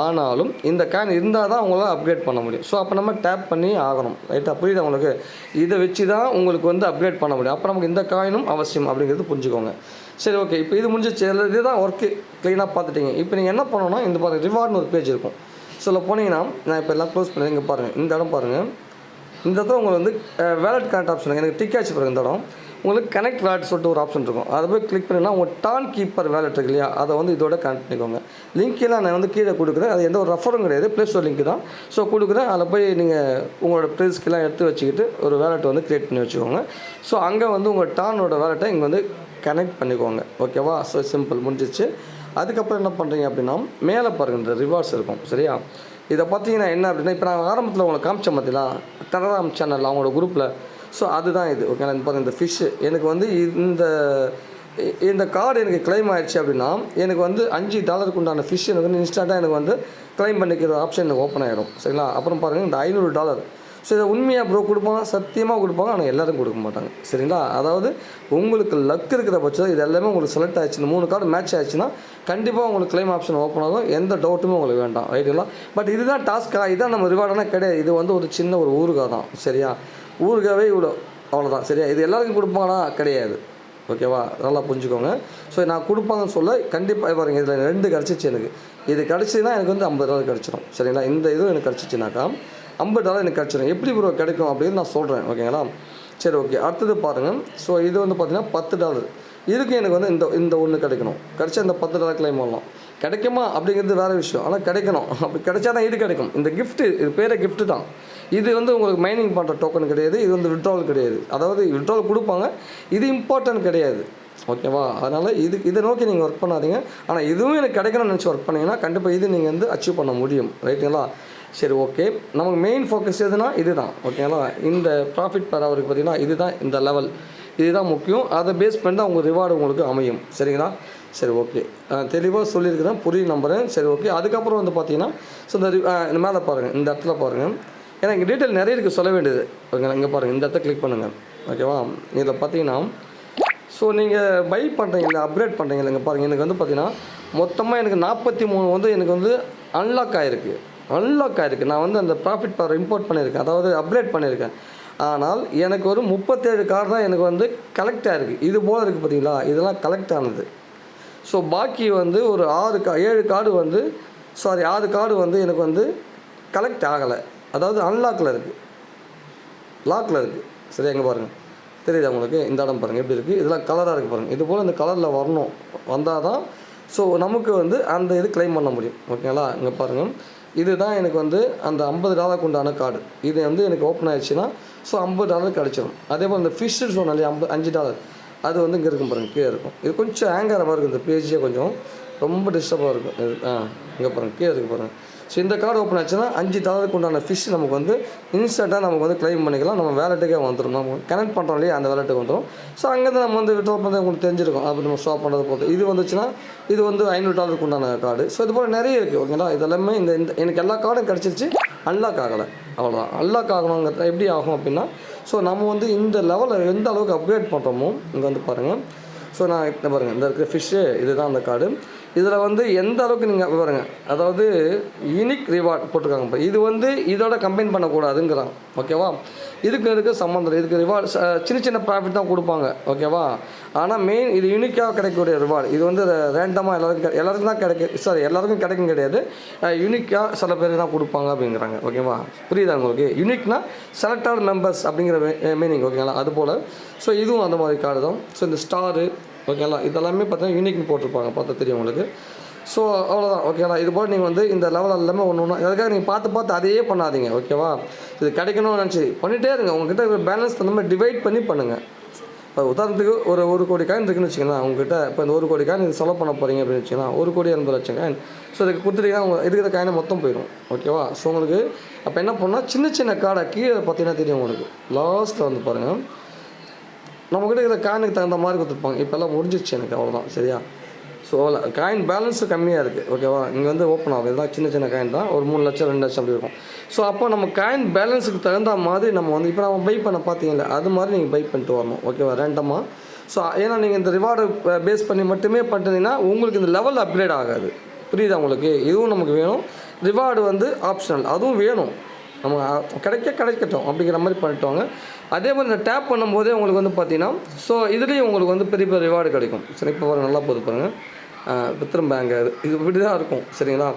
ஆனாலும் இந்த காயின் இருந்தால் தான் உங்களால் அப்கிரேட் பண்ண முடியும். ஸோ அப்போ நம்ம டேப் பண்ணி ஆகணும். ரைட்டாக புரியுது உங்களுக்கு? இதை வச்சு தான் உங்களுக்கு வந்து அப்கிரேட் பண்ண முடியும். அப்போ நமக்கு இந்த காயினும் அவசியம் அப்படிங்கிறது புரிஞ்சுக்கோங்க. சரி, ஓகே. இப்போ இது முடிஞ்சிச்சு. இதுதான் ஒர்க்கு க்ளீனாக பார்த்துட்டீங்க. இப்போ நீங்கள் என்ன பண்ணணும்னா இந்த பாருங்கள், ரிவார்ட்னு ஒரு பேஜ் இருக்கும். ஸோ அதில் போனீங்கன்னா நான் இப்போ எல்லாம் க்ளோஸ் பண்ணி இங்கே பாருங்கள், இந்த இடம் பாருங்கள். இந்த இடத்துல உங்களுக்கு வந்து வேலட் கனெக்ட் ஆப்ஷன் எனக்கு டிக் ஆச்சு பாருங்கள். இந்த இடம் உங்களுக்கு கனெக்ட் வேலட் சொல்லிட்டு ஒரு ஆப்ஷன் இருக்கும். அதை போய் கிளிக் பண்ணினா உங்கள் டான் கீப்பர் வேலட் இருக்கு இல்லையா, அதை வந்து இதோட கனெக்ட் பண்ணிக்கோங்க. லிங்க்கெல்லாம் நான் வந்து கீழே கொடுக்குறேன். அது எந்த ஒரு ரெஃபரும் கிடையாது, ப்ளே ஸ்டோர் லிங்க் தான். ஸோ கொடுக்குறேன். அதில் போய் நீங்கள் உங்களோட ப்ரைஸ்க்கெல்லாம் எடுத்து வச்சுக்கிட்டு ஒரு வேலட் வந்து க்ரியேட் பண்ணி வச்சுக்கோங்க. ஸோ அங்கே வந்து உங்கள் டானோட வேலட்டை இங்கே வந்து கனெக்ட் பண்ணிக்கோங்க. ஓகேவா? ஸோ சிம்பிள், முடிஞ்சிச்சு. அதுக்கப்புறம் என்ன பண்ணுறீங்க அப்படின்னா மேலே பாருங்கள், இந்த ரிவார்ட்ஸ் இருக்கும். சரியா? இதை பார்த்தீங்கன்னா என்ன அப்படின்னா, இப்போ நான் ஆரம்பத்தில் உங்களுக்கு காமிச்சேன் பார்த்தீங்களா, டெலகிராம் சேனல் அவங்களோட குரூப்பில். ஸோ அதுதான் இது. ஓகே, நான் பாருங்கள், இந்த ஃபிஷ்ஷு எனக்கு வந்து இந்த கார்டு எனக்கு கிளைம் ஆகிடுச்சு அப்படின்னா எனக்கு வந்து $5 உண்டான ஃபிஷ் எனக்கு வந்து இன்ஸ்டண்ட்டாக எனக்கு வந்து கிளைம் பண்ணிக்கிற ஆப்ஷன் எனக்கு ஓப்பன் ஆகிடும். சரிங்களா? அப்புறம் பாருங்கள், இந்த $500. ஸோ இதை உண்மையாக ப்ரோ கொடுப்பாங்க, சத்தியமாக கொடுப்பாங்க. ஆனால் எல்லோரும் கொடுக்க மாட்டாங்க. சரிங்களா? அதாவது உங்களுக்கு லக் இருக்கிற பட்சம் இது எல்லாமே உங்களுக்கு செலக்ட் ஆகிடுச்சு, இந்த 3 கார்டு மேட்ச் ஆகிடுச்சுன்னா கண்டிப்பாக உங்களுக்கு கிளைம் ஆப்ஷன் ஓப்பன் ஆகும். எந்த டவுட்டுமே உங்களுக்கு வேண்டாம். ரைட்டுங்களா? பட் இதுதான் டாஸ்க்காக, இதுதான் நம்ம ரிவார்டானா கிடையாது. இது வந்து ஒரு சின்ன ஒரு ஊறுகாய் தான். சரியா? ஊறுகாவே இவ்வளோ, அவ்வளோதான். சரியா? இது எல்லாருக்கும் கொடுப்பாங்களா? கிடையாது. ஓகேவா? நல்லா புரிஞ்சுக்கோங்க. ஸோ நான் கொடுப்பாங்கன்னு சொல்ல கண்டிப்பாக பாருங்கள், இதில் 2 கிடச்சிச்சு எனக்கு. இது கிடச்சின்னா எனக்கு வந்து $50 கிடச்சிடும். சரிங்களா? இந்த இதுவும் எனக்கு கிடச்சிச்சுனாக்கா $50 எனக்கு கிடச்சிடும். எப்படி ப்ரோ கிடைக்கும் அப்படின்னு நான் சொல்கிறேன். ஓகேங்களா? சரி, ஓகே. அடுத்தது பாருங்கள். ஸோ இது வந்து பார்த்திங்கன்னா $10. இதுக்கு எனக்கு வந்து இந்த ஒன்று கிடைக்கணும். கிடச்சா இந்த $10 கிளைம் பண்ணலாம். கிடைக்குமா அப்படிங்கிறது வேறு விஷயம். ஆனால் கிடைக்கணும். அப்படி கிடைச்சா தான் இது கிடைக்கும். இந்த கிஃப்ட்டு, இது பேரே கிஃப்ட்டு தான். இது வந்து உங்களுக்கு மைனிங் பண்ணுற டோக்கன் கிடையாது. இது வந்து விட்ராவல் கிடையாது. அதாவது விட்ராவல் கொடுப்பாங்க, இது இம்பார்ட்டன்ட் கிடையாது. ஓகேவா? அதனால் இதை நோக்கி நீங்கள் ஒர்க் பண்ணாதீங்க. ஆனால் இதுவும் எனக்கு கிடைக்கணும்னு நினச்சி ஒர்க் பண்ணிங்கன்னா கண்டிப்பாக இது நீங்கள் வந்து அச்சீவ் பண்ண முடியும். ரைட்டுங்களா? சரி, ஓகே. நமக்கு மெயின் ஃபோக்கஸ் எதுனா இது தான். ஓகேங்களா? இந்த ப்ராஃபிட் பெர் ஹவருக்கு பார்த்திங்கன்னா இதுதான், இந்த லெவல் இதுதான் முக்கியம். அதை பேஸ் பண்ணி தான் உங்கள் ரிவார்டு உங்களுக்கு அமையும். சரிங்களா? சரி, ஓகே. தெளிவாக சொல்லியிருக்கிறேன், புரியும் நம்புகிறேன். சரி, ஓகே. அதுக்கப்புறம் வந்து பார்த்தீங்கன்னா ஸோ இந்த மேலே பாருங்கள், இந்த இடத்துல பாருங்கள். ஏன்னா இங்கே டீட்டெயில் நிறைய இருக்குது சொல்ல வேண்டியது. ஓகேங்களா? இங்கே பாருங்கள், இந்த இடத்த கிளிக் பண்ணுங்கள். ஓகேவா? இதில் பார்த்தீங்கன்னா ஸோ நீங்கள் பை பண்ணுறீங்க, அப்கிரேட் பண்ணுறீங்க. இங்கே பாருங்கள், எனக்கு வந்து பார்த்தீங்கன்னா மொத்தமாக எனக்கு 43 வந்து எனக்கு வந்து அன்லாக் ஆகிருக்கு. நான் வந்து அந்த ப்ராஃபிட் பவர் இம்போர்ட் பண்ணியிருக்கேன், அதாவது அப்கிரேட் பண்ணியிருக்கேன். ஆனால் எனக்கு ஒரு 37 கார்டு தான் எனக்கு வந்து கலெக்ட் ஆகிருக்கு. இது போல் இருக்குது பார்த்தீங்களா, இதெல்லாம் கலெக்ட் ஆனது. ஸோ பாக்கி வந்து ஒரு 7 கார்டு வந்து 6 கார்டு வந்து எனக்கு வந்து கலெக்ட் ஆகலை. அதாவது அன்லாக்கில் இருக்குது, லாக்கில் இருக்குது. சரி, எங்கே பாருங்கள், தெரியுதா உங்களுக்கு? இந்த இடம் பாருங்கள் எப்படி இருக்குது. இதெல்லாம் கலராக இருக்குது பாருங்கள். இது போல் இந்த கலரில் வரணும், வந்தால் தான் ஸோ நமக்கு வந்து அந்த இது கிளைம் பண்ண முடியும். ஓகேங்களா? இங்கே பாருங்கள், இதுதான் எனக்கு வந்து அந்த $50 உண்டான கார்டு. இது வந்து எனக்கு ஓப்பன் ஆகிடுச்சுன்னா ஸோ $50 கிடச்சிடும். அதே போல் இந்த ஃபிஷ்ஷு சொன்னாலே $5 அது வந்து இங்கே இருக்கும் பாருங்கள், கீழே இருக்கும். இது கொஞ்சம் ஹேங்கர் மாதிரி இருக்குது, இந்த பேஜே கொஞ்சம் ரொம்ப டிஸ்டர்பாக இருக்கும். இங்கே பாருங்கள், கீழே இருக்குது பாருங்கள். ஸோ இந்த கார்டு ஓப்பன் ஆச்சுன்னா $5 உண்டான ஃபிஷ் நமக்கு வந்து இன்ஸ்டண்ட்டாக நமக்கு வந்து கிளைம் பண்ணிக்கலாம். நம்ம வேலெட்டுக்கே வந்துடும். நம்ம கனெக்ட் பண்ணுறோம் இல்லையா, அந்த வேலெட்டுக்கு வந்துடும். ஸோ அங்கேருந்து நம்ம வந்து விட்ரா பண்ணுறது உங்களுக்கு தெரிஞ்சிருக்கும். அப்படி நம்ம ஸ்டாப் பண்ணுறது போது இது வந்துச்சுன்னா இது வந்து $500 உண்டான கார்டு. ஸோ இது போல் நிறைய இருக்குது. ஓகேங்களா? இதெல்லாமே இந்த எனக்கு எல்லா கார்டும் கிடச்சிருச்சு, அன்லாக் ஆகலை. அவ்வளோதான். அன்லாக் ஆகணுங்கிறது எப்படி ஆகும் அப்படின்னா ஸோ நம்ம வந்து இந்த லெவலில் எந்த அளவுக்கு அப்கிரேட் பண்ணுறோமோ இங்கே வந்து பாருங்கள். ஸோ நான் இந்த பாருங்கள், இந்த இருக்கிற ஃபிஷ்ஷு இதுதான் அந்த கார்டு. இதில் வந்து எந்த அளவுக்கு நீங்கள் பாருங்கள், அதாவது யூனிக் ரிவார்ட் போட்டிருக்காங்க. இப்போ இது வந்து இதோட கம்பைன் பண்ணக்கூடாதுங்கிறாங்க. ஓகேவா? இதுக்கு சம்மந்தம். இதுக்கு ரிவார்டு சின்ன சின்ன ப்ராஃபிட் தான் கொடுப்பாங்க. ஓகேவா? ஆனால் மெயின் இது யூனிக்காக கிடைக்கக்கூடிய ரிவார்டு. இது வந்து ரேண்டமாக எல்லாருக்கும் தான் எல்லாருக்கும் கிடைக்கும் கிடையாது. யூனிக்காக சில பேர் தான் கொடுப்பாங்க அப்படிங்கிறாங்க. ஓகேவா? புரியுதா உங்களுக்கு? யூனிக்னா செலக்டட் மெம்பர்ஸ் அப்படிங்கிற மீனிங். ஓகேங்களா? அதுபோல் ஸோ இதுவும் அந்த மாதிரி கார்டு தான். ஸோ இந்த ஸ்டாரு, ஓகேங்களா, இதெல்லாமே பார்த்தீங்கன்னா யூனிக்னு போட்டிருப்பாங்க, பார்த்தா தெரியும் உங்களுக்கு. ஸோ அவ்வளோதான். ஓகேங்களா? இது போல் நீங்கள் வந்து இந்த லெவல் எல்லாமே ஒன்று அதுக்காக நீங்கள் பார்த்து அதையே பண்ணாதீங்க. ஓகேவா? இது கிடைக்கணும்னு நினச்சி பண்ணிகிட்டே இருங்க. உங்கள்கிட்ட பேலன்ஸ் அந்த மாதிரி டிவைட் பண்ணி பண்ணுங்கள். இப்போ உதாரணத்துக்கு ஒரு கோடி காயின் இருக்குன்னு வச்சிங்கன்னா, உங்கள்கிட்ட இப்போ இந்த 1 கோடி காயின் இது செலவு பண்ண போகிறீங்க அப்படின்னு வச்சிங்கன்னா 1,80,00,000 காயின். ஸோ இதுக்கு கொடுத்துட்டீங்கன்னா உங்கள் இருக்கிற காயினை மொத்தம் போயிடும். ஓகேவா? ஸோ உங்களுக்கு அப்போ என்ன பண்ணால் சின்ன சின்ன கார்டை கீழே பார்த்தீங்கன்னா தெரியும் உங்களுக்கு. லாஸ்ட்டில் வந்து பாருங்கள், நம்மக்கிட்ட இருக்கிற காயினுக்கு தகுந்த மாதிரி கொடுத்துருப்பாங்க. இப்போல்லாம் முடிஞ்சிச்சு எனக்கு, அவ்வளோதான். சரியா? ஸோ காயின் பேலன்ஸு கம்மியாக இருக்குது. ஓகேவா? இங்கே வந்து ஓப்பன் ஆகும். இதெல்லாம் சின்ன சின்ன காயின் தான், ஒரு 3 லட்சம் 2 லட்சம் அப்படி இருக்கும். ஸோ அப்போ நம்ம காயின் பேலன்ஸுக்கு தகுந்த மாதிரி நம்ம வந்து இப்போ நம்ம பை பண்ண பார்த்தீங்களா, அது மாதிரி நீங்கள் பை பண்ணிட்டு வரணும். ஓகேவா? ரேண்டமாக. ஸோ ஏன்னா நீங்கள் இந்த ரிவார்டை பேஸ் பண்ணி மட்டுமே பண்ணிட்டீங்கன்னா உங்களுக்கு இந்த லெவல் அப்கிரேட் ஆகாது. புரியுதா உங்களுக்கு? இதுவும் நமக்கு வேணும். ரிவார்டு வந்து ஆப்ஷனல், அதுவும் வேணும். நம்ம கிடைக்கட்டும் அப்படிங்கிற மாதிரி பண்ணிட்டோங்க. அதே மாதிரி இந்த டேப் பண்ணும்போதே உங்களுக்கு வந்து பார்த்தீங்கன்னா, ஸோ இதுலேயும் உங்களுக்கு வந்து பெரிய பெரிய ரிவார்டு கிடைக்கும். சரி, இப்போ நல்லா போது பாருங்கள். வித்ரம் பேங்க் இது இப்படி தான் இருக்கும். சரிங்களா?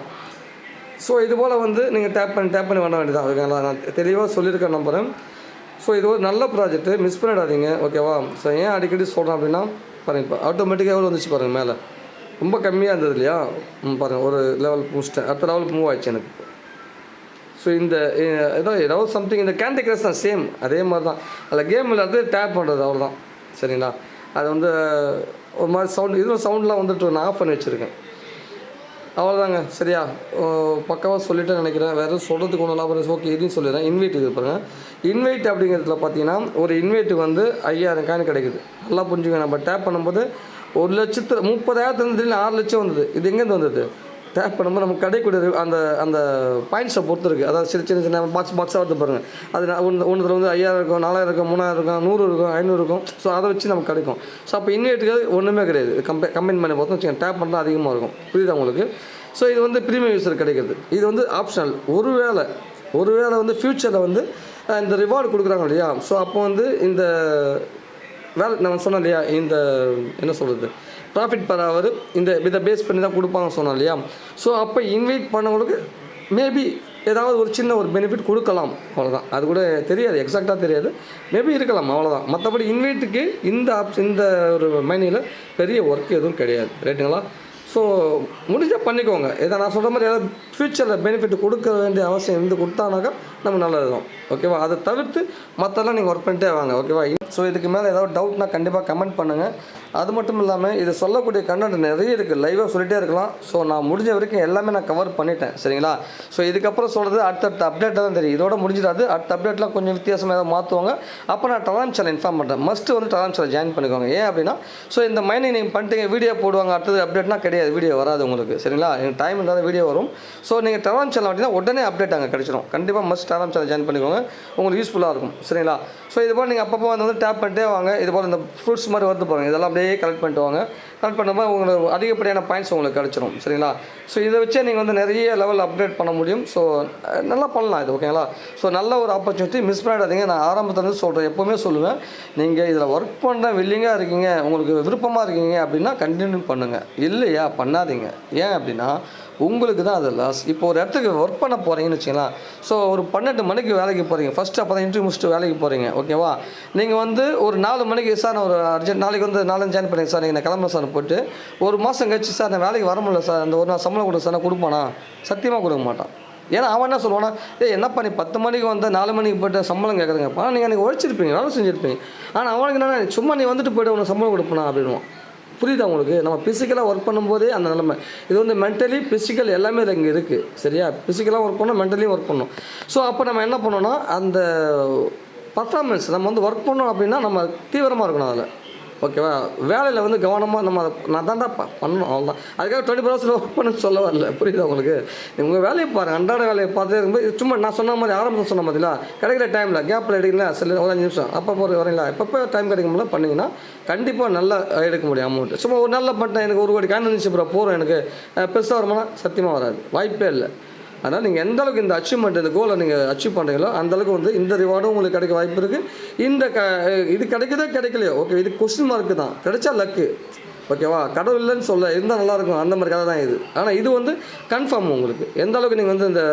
ஸோ இது போல் வந்து நீங்கள் டேப் பண்ணி பண்ண வேண்டியதான். ஓகேங்களா? நான் தெளிவாக சொல்லியிருக்கேன் நம்புகிறேன். ஸோ இது ஒரு நல்ல ப்ராஜெக்ட்டு, மிஸ் பண்ணிடாதீங்க. ஓகேவா? ஸோ ஏன் அடிக்கடி சொல்கிறேன் அப்படின்னா, பாருங்கள் இப்போ ஆட்டோமேட்டிக்காக எவ்வளோ வந்துச்சு பாருங்கள். மேலே ரொம்ப கம்மியாக இருந்தது இல்லையா? பாருங்கள், ஒரு லெவல் முடிச்சிட்டேன், அடுத்த லெவலுக்கு மூவ் ஆயிடுச்சு எனக்கு. ஸோ இந்த ஏதாவது சம்திங் இந்த கேண்டி கிரஷ் தான் சேம் அதே மாதிரி தான். அதில் கேம் இல்லாத டேப் பண்ணுறது அவ்வளோதான். சரிங்களா? அது வந்து ஒரு மாதிரி இதில் சவுண்ட்லாம் வந்துட்டு நான் ஆஃப் பண்ணி வச்சுருக்கேன். அவ்வளோதாங்க. சரியா? பக்காவாக சொல்லிவிட்டு நினைக்கிறேன். வேறு சொல்கிறதுக்கு ஒன்றும் லாபம். ஓகே, இதையும் சொல்லிடுறேன். இன்வைட் இது பாருங்கள். இன்வைட் அப்படிங்கிறதுல பார்த்தீங்கன்னா ஒரு இன்வைட்டுக்கு வந்து 5000 காயின் கிடைக்குது. நல்லா புரிஞ்சுங்க. நம்ம டேப் பண்ணும்போது 1,30,000 6 லட்சம் வந்தது. இது எங்கேருந்து வந்தது? டேப் பண்ணும்போது நமக்கு கிடைக்கூடிய அந்த பாயிண்ட்ஸை பொறுத்து இருக்குது. அதாவது சின்ன பாக்ஸாக வந்து பாருங்கள். அது ஒன்றுத்தில் வந்து 5000 இருக்கும், 4000 இருக்கும், 3000 இருக்கும், 100 இருக்கும், 500 இருக்கும். ஸோ அதை வச்சு நமக்கு கிடைக்கும். ஸோ அப்போ இன்வைட்டுக்கு ஒன்றுமே கிடையாது. கம்பைன் பண்ணி பார்த்தோம் வச்சுக்கோங்க, டேப் பண்ணால் அதிகமாக இருக்கும். புரியுதா உங்களுக்கு? ஸோ இது வந்து ப்ரீமியம் யூஸர் கிடைக்கிறது. இது வந்து ஆப்ஷனல். ஒருவேளை வந்து ஃப்யூச்சரில் வந்து இந்த ரிவார்டு கொடுக்குறாங்க இல்லையா? ஸோ அப்போ வந்து இந்த வேலை நம்ம சொன்னோம் இல்லையா, இந்த என்ன சொல்கிறது, ப்ராஃபிட் பர் ஹவர் இதை பேஸ் பண்ணி தான் கொடுப்பாங்க சொன்னோம் இல்லையா? ஸோ அப்போ இன்வைட் பண்ணவங்களுக்கு மேபி ஏதாவது ஒரு சின்ன ஒரு பெனிஃபிட் கொடுக்கலாம். அவ்வளோதான். அது கூட தெரியாது, எக்ஸாக்டாக தெரியாது, மேபி இருக்கலாம், அவ்வளோதான். மற்றபடி இன்வைட்டுக்கு இந்த ஒரு மைனிங்கில் பெரிய ஒர்க் எதுவும் கிடையாது. ரைட்டுங்களா? ஸோ முடிஞ்சால் பண்ணிக்கோங்க. இதை நான் சொல்கிற மாதிரி ஏதாவது ஃப்யூச்சரில் பெனிஃபிட் கொடுக்க வேண்டிய அவசியம் இருந்து கொடுத்தானாக்கா நம்ம நல்லது தான். ஓகேவா? அதை தவிர்த்து மற்றெல்லாம் நீங்கள் ஒர்க் பண்ணிட்டே வாங்க. ஓகேவா? ஸோ இதுக்கு மேலே ஏதாவது டவுட்னா கண்டிப்பாக கமெண்ட் பண்ணுங்கள். அது மட்டும் இல்லாமல் இது சொல்லக்கூடிய கண்டென்ட் நிறைய இருக்குது, லைவாக சொல்லிகிட்டே இருக்கலாம். ஸோ நான் முடிஞ்ச வரைக்கும் எல்லாமே நான் கவர் பண்ணிட்டேன். சரிங்களா? ஸோ இதுக்கப்புறம் சொல்கிறது அடுத்த அப்டேட்டாக தான் தெரியும். இதோட முடிஞ்சிடாது. அடுத்த அப்டேட்லாம் கொஞ்சம் வித்தியாசமாக ஏதாவது மாற்றுவாங்க. அப்போ நான் டெலகிராம் சேனல் இன்ஃபார்ம் பண்ணுறேன். மஸ்ட்டு வந்து டெலகிராம் சேனல் ஜாயின் பண்ணிக்கோங்க. ஏன் அப்படின்னா, ஸோ இந்த மைனிங் நீங்கள் பண்ணிட்டீங்க, வீடியோ போடுவாங்க, அடுத்தது அப்டேட்னா கிடையாது, வீடியோ வராது உங்களுக்கு. சரிங்களா? எனக்கு டைம் இல்லாத வீடியோ வரும். ஸோ நீங்கள் டெலகிராம் சேனல் அப்படின்னா உடனே அப்டேட் அங்கே கிடச்சிடும். கண்டிப்பாக மஸ்ட் டெலகிராம் சேனல் ஜாயின் பண்ணிக்கோங்க, உங்களுக்கு யூஸ்ஃபுல்லாக இருக்கும். சரிங்களா? ஸோ இது போல் நீங்கள் அப்பப்போ வந்து டேப் பண்ணிட்டே வாங்க. இது போல் இந்த ஃப்ரூட்ஸ் மாதிரி வருது பாருங்கள், இதெல்லாம் அப்படியே கலெக்ட் பண்ணிட்டு வாங்க. கலெக்ட் பண்ணும்போது உங்களுக்கு அதிகப்படியான பாயிண்ட்ஸ் உங்களுக்கு கிடச்சிரும். சரிங்களா? ஸோ இதை வச்சே நீங்கள் வந்து நிறைய லெவல் அப்டேட் பண்ண முடியும். ஸோ நல்லா பண்ணலாம் இது. ஓகேங்களா? ஸோ நல்ல ஒரு ஆப்பர்ச்சுனிட்டி, மிஸ் பண்ணிடாதீங்க. நான் ஆரம்பத்துலேருந்து சொல்கிறேன், எப்போவுமே சொல்லுவேன், நீங்கள் இதில் ஒர்க் பண்ண வில்லிங்காக இருக்கீங்க, உங்களுக்கு விருப்பமாக இருக்கீங்க அப்படின்னா கண்டினியூ பண்ணுங்கள். இல்லையா பண்ணாதீங்க. ஏன் அப்படின்னா உங்களுக்கு தான் அது லாஸ். இப்போ ஒரு இடத்துக்கு ஒர்க் பண்ண போகிறீங்கன்னு வச்சுக்கலாம். ஸோ ஒரு 12 மணிக்கு வேலைக்கு போகிறீங்க, ஃபஸ்ட்டு அப்போ தான் இன்டர்வியூ முடிச்சுட்டு வேலைக்கு போகிறீங்க. ஓகேவா? நீங்கள் வந்து ஒரு 4 மணிக்கு சார் நான் ஒரு அர்ஜென்ட் நாளைக்கு வந்து 4 ஜாயின் பண்ணிங்க சார், நீங்கள் நான் கிளம்புறேன் சார் போட்டு ஒரு மாதம் கழிச்சு சார் நான் வேலைக்கு வர முடியல சார், அந்த ஒரு நாள் சம்பளம் கொடுங்க சார், நான் கொடுப்பானா? சத்தியமாக கொடுக்க மாட்டான். ஏன்னா அவன் என்ன சொல்லுவானா, என்னப்பா நீ 10 மணிக்கு வந்து 4 மணிக்கு போய்ட்டு சம்பளம் கேட்குறீங்கப்பா, நீங்கள் அன்றைக்கி உழைச்சிருப்பீங்க, வேலை செஞ்சுருப்பீங்க. ஆனால் அவனுக்கு என்னென்னா சும்மா நீ வந்துட்டு போய்ட்டு உனக்கு சம்பளம் கொடுப்பனா அப்படின்வான். புரியுதா உங்களுக்கு? நம்ம ஃபிசிக்கலாக ஒர்க் பண்ணும்போதே அந்த நிலைமை. இது வந்து மென்டலி ஃபிசிக்கல் எல்லாமே இங்கே இருக்குது. சரியா? ஃபிசிக்கலாக ஒர்க் பண்ணணும், மென்டலியும் ஒர்க் பண்ணணும். ஸோ அப்போ நம்ம என்ன பண்ணோன்னா, அந்த பர்ஃபார்மன்ஸ் நம்ம வந்து ஒர்க் பண்ணோம் அப்படின்னா நம்ம தீவிரமாக இருக்கணும் அதில். ஓகேவா? வேலையில் வந்து கவனமாக நம்ம நான் தான்டா பண்ணணும், அவ்வளோதான். அதுக்காக 24 ஹவர்ஸ் ஒர்க் பண்ணணும்னு சொல்ல வரல. புரியுதா உங்களுக்கு? உங்கள் வேலையை பாருங்கள், அன்றாட வேலையை பார்த்து இருக்கும்போது சும்மா நான் சொன்ன மாதிரி ஆரம்பத்தில் சொன்ன மாதிரிலாம் கிடைக்கிற டைமில் கேப்பில் எடுக்கல, சில ஒரு 5 நிமிஷம் அப்போ போகிற வரீங்களா, எப்பப்போ டைம் கிடைக்கும்போது பண்ணிங்கன்னா கண்டிப்பாக நல்லா எடுக்க முடியும் அமௌண்ட்டு. சும்மா ஒரு நல்ல பண்ணிட்டேன், எனக்கு 1 கோடி காயின் இருந்துச்சு அப்புறம் போகிறோம், எனக்கு பெருசாக வருமானா சத்தியமாக வராது, வாய்ப்பே இல்லை. அதனால் நீங்கள் எந்த அளவுக்கு இந்த அச்சீவ்மெண்ட், இந்த கோலை நீங்கள் அச்சீவ் பண்ணுறீங்களோ அந்தளவுக்கு வந்து இந்த ரிவார்டும் உங்களுக்கு கிடைக்க வாய்ப்பு இருக்குது. இது கிடைக்குதோ கிடைக்கலையோ, ஓகே, இது கொஸ்டின் மார்க்கு தான். கிடைச்சா லக்கு. ஓகேவா? கடவுள் இல்லைன்னு சொல்ல இருந்தால் நல்லாயிருக்கும், அந்த மாதிரி கதை தான் இது. ஆனால் இது வந்து கன்ஃபார்ம் உங்களுக்கு எந்த அளவுக்கு நீங்கள் வந்து இந்த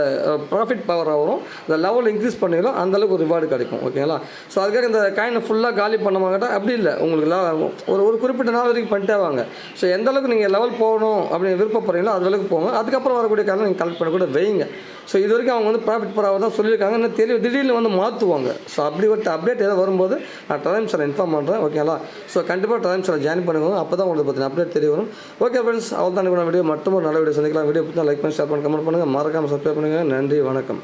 ப்ராஃபிட் பவர் ஆகும், இந்த லெவல் இன்க்ரீஸ் பண்ணீங்களோ அந்தளவுக்கு ஒரு ரிவார்டு கிடைக்கும். ஓகேங்களா? ஸோ அதுக்காக இந்த காயினை ஃபுல்லாக காலி பண்ண மாட்டா அப்படி இல்லை. உங்களுக்கு ஒரு குறிப்பிட்ட நாள் வரைக்கும் பண்ணிட்டே வாங்க. ஸோ எந்த அளவுக்கு நீங்கள் லெவல் போகணும் அப்படின்னு விருப்பப்படுறீங்களோ அது அளவுக்கு போங்க. அதுக்கப்புறம் வரக்கூடிய காரணம் நீங்கள் கலெக்ட் பண்ண கூட வைங்க. ஸோ இது வரைக்கும் அவங்க வந்து ப்ராஃபிட் பர் ஹவர் தான் சொல்லியிருக்காங்க, இன்னும் திடீர்னு வந்து மாற்றுவாங்க. ஸோ அப்படி ஒரு அப்டேட் ஏதாவது வரும்போது நான் டெலகிராம் சேனல் இன்ஃபார்ம் பண்ணுறேன். ஓகேங்களா? ஸோ கண்டிப்பாக டெலகிராம் சேனல் ஜாயின் பண்ணுவாங்க, அப்போ தான் உங்களுக்கு பார்த்தீங்கன்னா அப்டேட் தெரிய வரும். ஓகே ஃப்ரெண்ட்ஸ், அவ்வளோ தான் வீடியோ. மட்டும் ஒரு நல்ல வீடியோ சந்திக்கலாம். வீடியோ பிடிச்சா லைக் பண்ணி ஷேர் பண்ணி கமெண்ட் பண்ணுங்கள், மறக்காமல் சப்ஸ்கிரைப் பண்ணுங்கள். நன்றி, வணக்கம்.